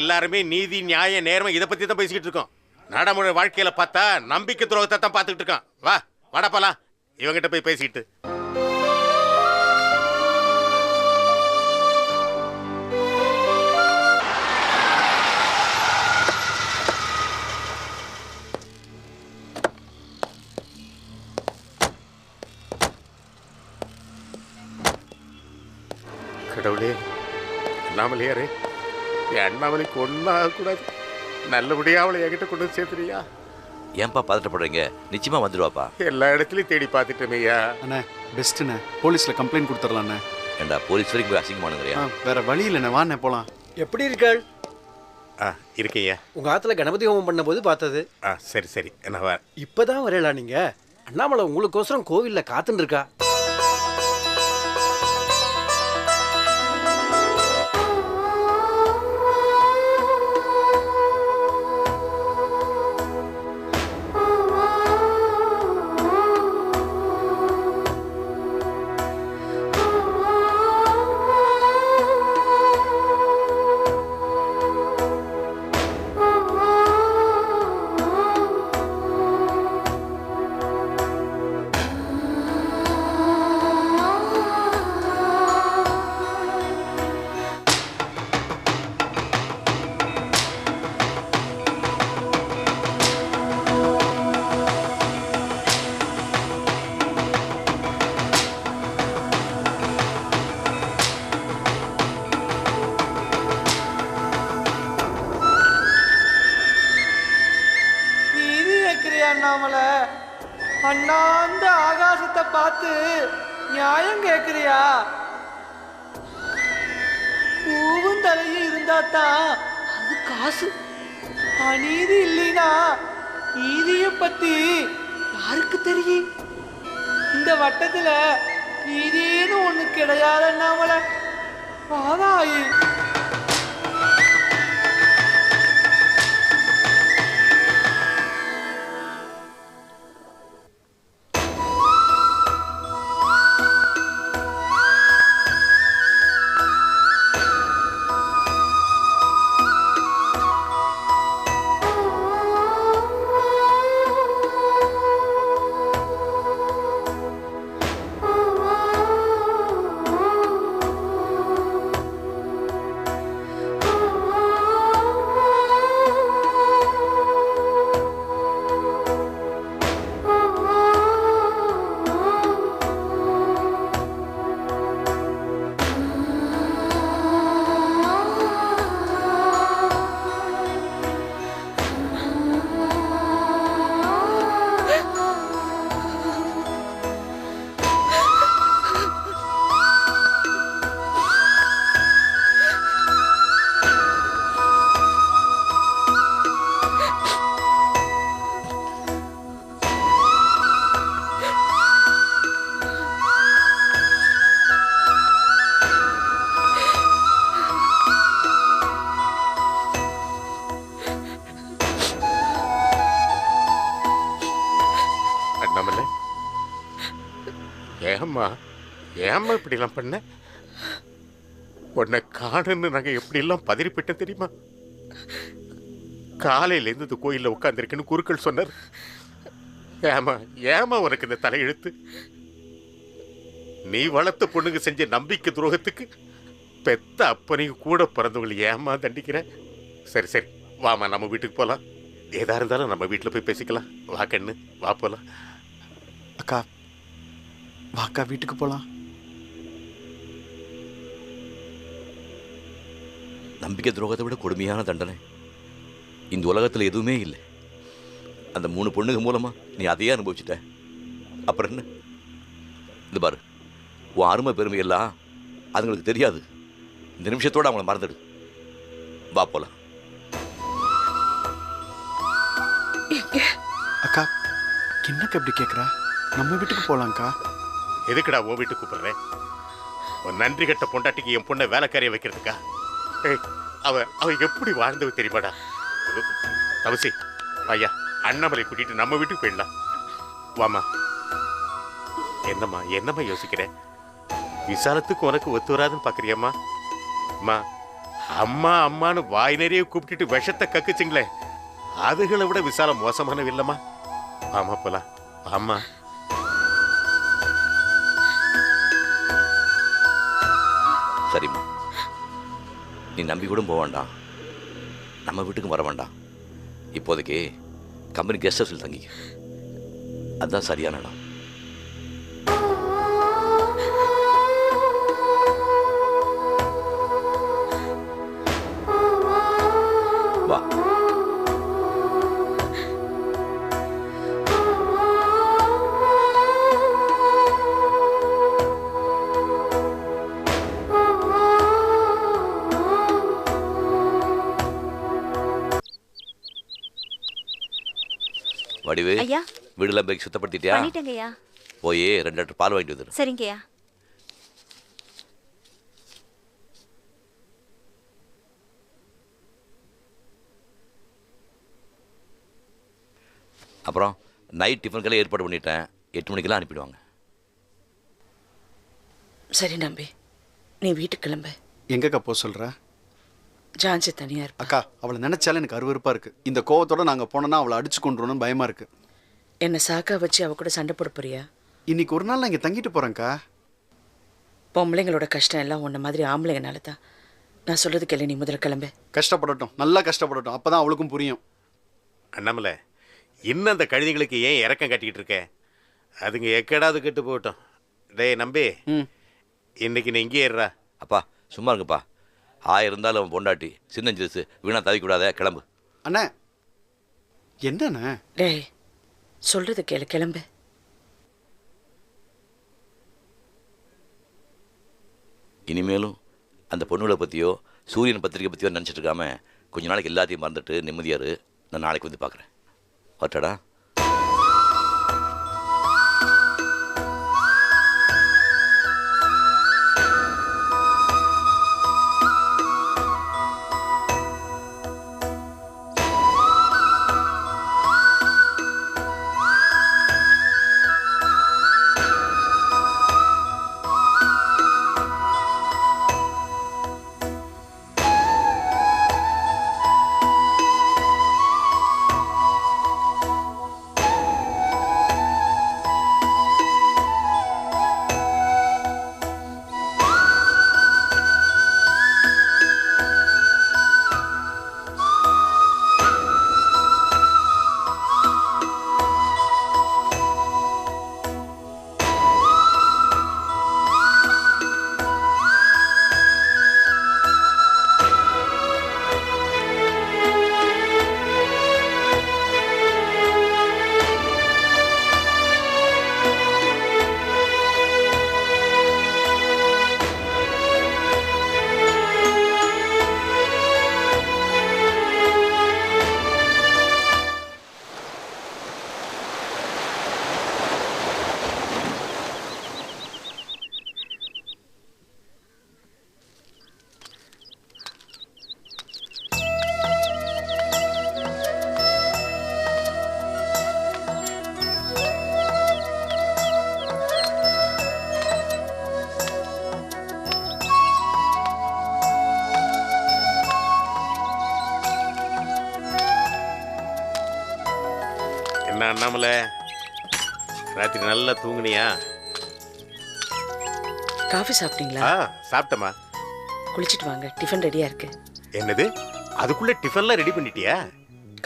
எல்லாருமே நீதி நியாயம் நேர்மை இதை பத்தி தான் பேசிக்கிட்டு இருக்கோம். நடைமுறை வாழ்க்கையில பார்த்தா நம்பிக்கை துரோகத்தை தான் பார்த்துக்கிட்டு இருக்கோம். வா வாடா போலாம் இவங்கிட்ட போய் பேசிக்கிட்டு. கடவுளே, அண்ணாமலையாரே, என் அண்ணாமலைக்கு ஒன்றும் ஆகக்கூடாது. நல்லபடியா அவளை என்கிட்ட கொண்டு வந்து சேர்த்துறியா? ஏன்பா பதட்டப்படுறீங்க? நிச்சயமா வந்துடுவாப்பா. எல்லா இடத்துலையும் தேடி பார்த்துட்டோமையா. அண்ணா பெஸ்ட்டுண்ணே, போலீஸில் கம்ப்ளைண்ட் கொடுத்துடலாண்ணே. ஏண்டா போலீஸ் வரைக்கும் போய் அசிங்கமானுங்கிறியா? வேற வழி இல்லைண்ணே, வாண்ணே போகலாம். எப்படி இருக்காள்? இருக்கையா. உங்க ஆத்துல கணபதி ஹோமம் பண்ண போது பார்த்தது. சரி சரி, என்ன இப்பதான் வரலாம் நீங்க? அண்ணாமலை உங்களுக்கோசரம் கோவில்ல காத்துன்னு இருக்கா. அண்ணாமலை அண்ணாந்த ஆகாசத்தை பார்த்து நியாயம் கேட்கிறியா? பூவும் தலையும் இருந்தா தான் அது காசு. அநீதி இல்லைனா நீதிய பத்தி யாருக்கு தெரியும்? இந்த வட்டத்துல நீதினு ஒண்ணு கிடையாது அண்ணாமலை. வாதாயி ஏம்மா இப்படிலாம் பண்ண? உன்னை காணுன்னு நாங்க எப்படி எல்லாம் பதறிப்பட்டோம் தெரியுமா? காலையில இருந்து இந்த கோயில்ல உட்கார்ந்துருக்குன்னு குருக்கள் சொன்னார். ஏமா ஏமா உனக்கு இந்த தலையெழுத்து? நீ வளர்த்த பொண்ணுங்க செஞ்ச நம்பிக்கை துரோகத்துக்கு பெத்த அப்பனையும் கூட பிறந்தவங்களை ஏமா தண்டிக்கிற? சரி சரி வாமா, நம்ம வீட்டுக்கு போலாம். ஏதா இருந்தாலும் நம்ம வீட்டுல போய் பேசிக்கலாம். வா கண்ணு, வா போலாம். அக்கா வாக்கா, வீட்டுக்கு போலாம். நம்பிக்கை துரோகத்தை விட கொடுமையான தண்டனை இந்த உலகத்தில் எதுவுமே இல்லை. அந்த 3 பொண்ணுங்க மூலமா நீ அதையே அனுபவிச்சுட்ட. அப்புறம் என்ன? இது பாரு, உன் அருமை பெருமை எல்லாம் அதுங்களுக்கு தெரியாது. இந்த நிமிஷத்தோடு அவங்கள மறந்துடு. வா போலாம். அக்கா என்னக்கா இப்படி கேட்குற? நம்ம வீட்டுக்கு போலாம்க்கா. எதுக்குடா உன் வீட்டுக்கு கூப்பிடுறேன்? உன் நன்றி கட்ட பொண்டாட்டிக்கு என் பொண்ணை வேலைக்காரியை வைக்கிறதுக்கா? அவ எப்படி வாழ்ந்தவ தெரியுமாடா? தவசி ஐயா, அண்ணாமலை கூட்டிட்டு நம்ம வீட்டுக்கு போயிடலாம். வாமா. என்னம்மா யோசிக்கிற? விசாலத்துக்கு உனக்கு ஒத்து வராதுன்னு பாக்குறியம்மா? அம்மா, அம்மா அம்மான்னு வாய் நிறைய கூப்பிட்டுட்டு விஷத்தை கக்குச்சிங்களே, அதுகளை விட விசாலம் மோசமானது இல்லம்மா. ஆமா போலாம். ஆமா. சரிம்மா, நீ நம்பி கூட போக வேண்டாம், நம்ம வீட்டுக்கும் வர வேண்டாம். இப்போதைக்கு கம்பெனி கெஸ்ட் ஹவுஸில் தங்கிக்க, அதுதான் சரியான இடம். வா. வடிவு, ஐயா, வீடுலாம் பேக் சுத்தப்படுத்திட்டியா? பண்ணிட்டேங்கய்யா. போய் 2 லிட்டர் பால் வாங்கிட்டு வந்துடு. சரிங்கய்யா. அப்புறம் நைட் டிஃபனுக்கெல்லாம் ஏற்பாடு பண்ணிட்டேன், 8 மணிக்கெல்லாம் அனுப்பிடுவாங்க. சரி நம்பி, நீ வீட்டுக்கு கிளம்பு. எங்கக்கா போக சொல்ற? ஜான்சி தனியா இருப்பா. அக்கா, அவளை நினைச்சாலே எனக்கு அருவருப்பா இருக்கு. இந்த கோவத்தோட நாங்க போனோம்னா அவளை அடிச்சு கொண்டுறோன்னு பயமா இருக்கு. என்னை சாக்கா வச்சு அவ கூட சண்டை போட போறியா? இன்னைக்கு ஒரு நாள் நான் இங்க தங்கிட்டு போறேன்க்கா. பொம்பளைங்களோட கஷ்டம் எல்லாம் உன்ன மாதிரி ஆம்பளைங்கனால தான். நான் சொல்றது கேளு, நீ முதல்ல கிளம்பு. கஷ்டப்படட்டும், நல்லா கஷ்டப்படட்டும், அப்பதான் அவளுக்கும் புரியும். அண்ணாமலை, இன்னும் அந்த கழுதைங்களுக்கு ஏன் இறக்கம் கட்டிக்கிட்டு இருக்க? அதுங்க எக்கடாவது கெட்டு போகட்டும். டேய் நம்பி, இன்னைக்கு நீ இங்கே ஏறுறா. அப்பா சும்மா இருங்கப்பா, இருந்தாலும் அவன் பொண்டாட்டி சின்னஞ்சிறுசு, வீணா தவிக்கூடாத, கிளம்பு. அண்ணே, என்னண்ணே? டேய், சொல்றது கேளு, கிளம்பு. இனிமேலும் அந்த பொண்ணுகளை பற்றியோ சூரியன் பத்திரிக்கை பற்றியோ நினச்சிட்டு இருக்காம கொஞ்ச நாளைக்கு எல்லாத்தையும் மறந்துட்டு நிம்மதியாரு. நான் நாளைக்கு வந்து பார்க்குறேன். வரட்டடா. என்ன அண்ணாமலை, ராத்திரி நல்லா தூங்குனியா? காஃபி சாப்பிட்டீங்களா? சாப்பிட்டமா. குளிச்சுட்டு வாங்க, டிஃபன் ரெடியா இருக்கு. என்னது, அதுக்குள்ள டிஃபன்லாம் ரெடி பண்ணிட்டியா?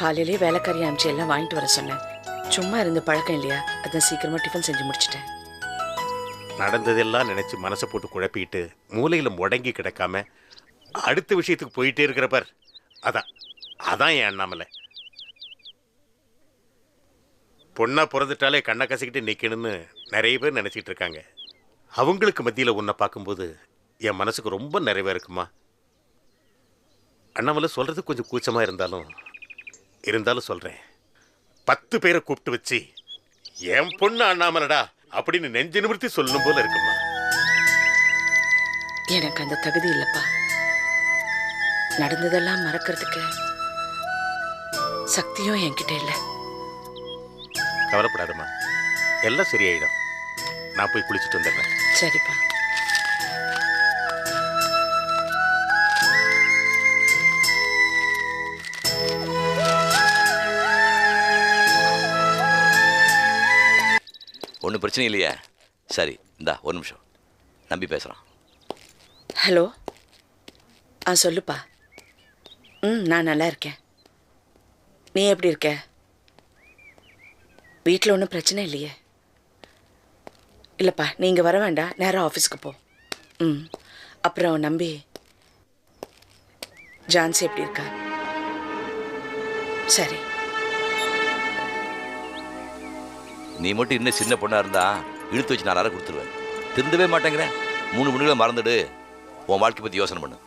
காலையிலேயே வேலைக்காரி அமிச்சு எல்லாம் வாங்கிட்டு வர சொன்னேன். சும்மா இருந்த பழக்கம் இல்லையா, அதான் சீக்கிரமா டிஃபன் செஞ்சு முடிச்சிட்டேன். நடந்ததெல்லாம் நினைச்சு மனசை போட்டு குழப்பிட்டு மூலையில முடங்கி கிடக்காம அடுத்த விஷயத்துக்கு போயிட்டே இருக்கிறப்பார். அதான் என் அண்ணாமலை. பொண்ணா பிறந்துட்டாலே கண்ணை கசிக்கிட்டு நிற்கணும்னு நிறைய பேர் நினச்சிக்கிட்டு இருக்காங்க. அவங்களுக்கு மத்தியில் உன்னை பார்க்கும்போது என் மனசுக்கு ரொம்ப நிறைவாக இருக்குமா. அண்ணாமலை சொல்கிறது கொஞ்சம் கூச்சமாக இருந்தாலும் சொல்கிறேன். 10 பேரை கூப்பிட்டு வச்சு என் பொண்ணு அண்ணாமலடா அப்படின்னு நெஞ்சு நிமிர்த்தி சொல்லணும் போல இருக்குமா. எனக்கு அந்த தகுதி இல்லப்பா. நடந்ததெல்லாம் மறக்கிறதுக்கு சக்தியும் என்கிட்ட இல்லை. கவலைப்படாதம்மா, எல்லாம் சரியாயிடும். நான் போய் குளிச்சுட்டு வந்துடுறேன். சரிப்பா. ஒன்றும் பிரச்சனை இல்லையே. சரி, இந்தா ஒரு நிமிஷம், நம்பி பேசுகிறான். ஹலோ. சொல்லுப்பா. நான் நல்லா இருக்கேன். நீ எப்படி இருக்க? வீட்டில் ஒன்றும் பிரச்சனை இல்லையே? இல்லைப்பா, நீங்கள் வர வேண்டாம், நேராக ஆஃபீஸுக்கு போ. அப்புறம் நம்பி, ஜான்சி எப்படி இருக்கா? சரி. நீ மட்டும் இன்னும் சின்ன பொண்ணாக இருந்தா இழுத்து வச்சு 4,000 கொடுத்துருவேன். திருந்தவே மாட்டேங்கிறேன். 3 பொண்ணுகளை மறந்துடு. உன் வாழ்க்கை பற்றி யோசனை பண்ணு.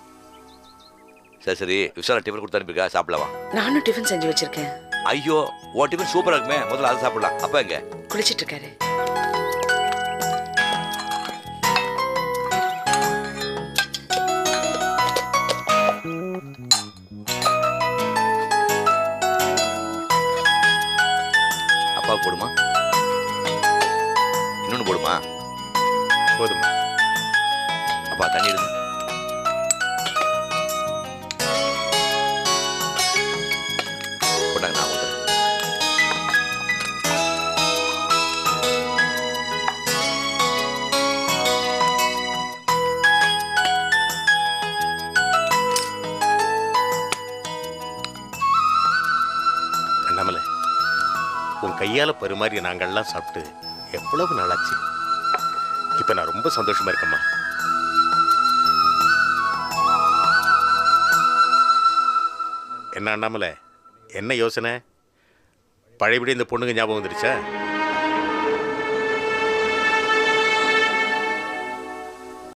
சரி சரி, விசாலா டிஃபன் கொடுத்து அனுப்பியிருக்கா, சாப்பிடலாமா? நானும் டிஃபன் செஞ்சு வச்சிருக்கேன். ஐயோ, உன் டிஃபன் சூப்பராக இருக்குமே, முதல்ல அதை சாப்பிடலாம். அப்பா எங்க? குளிச்சிட்டு இருக்காரு. அப்பா போடுமா? இன்னொன்று போடுமா? போதுமா? அப்பா தண்ணி எடுத்து. போட்டாங்க, நான் ஊத்துறேன். அண்ணாமலை, உன் கையால பரிமாறிய நாங்கள்லாம் சாப்பிட்டு எவ்வளவு நாளாச்சு. இப்ப நான் ரொம்ப சந்தோஷமா இருக்கேம்மா. என்ன அண்ணாமலை, என்ன யோசனை? பழையபடி இந்த பொண்ணுங்க ஞாபகம் வந்துருச்சா?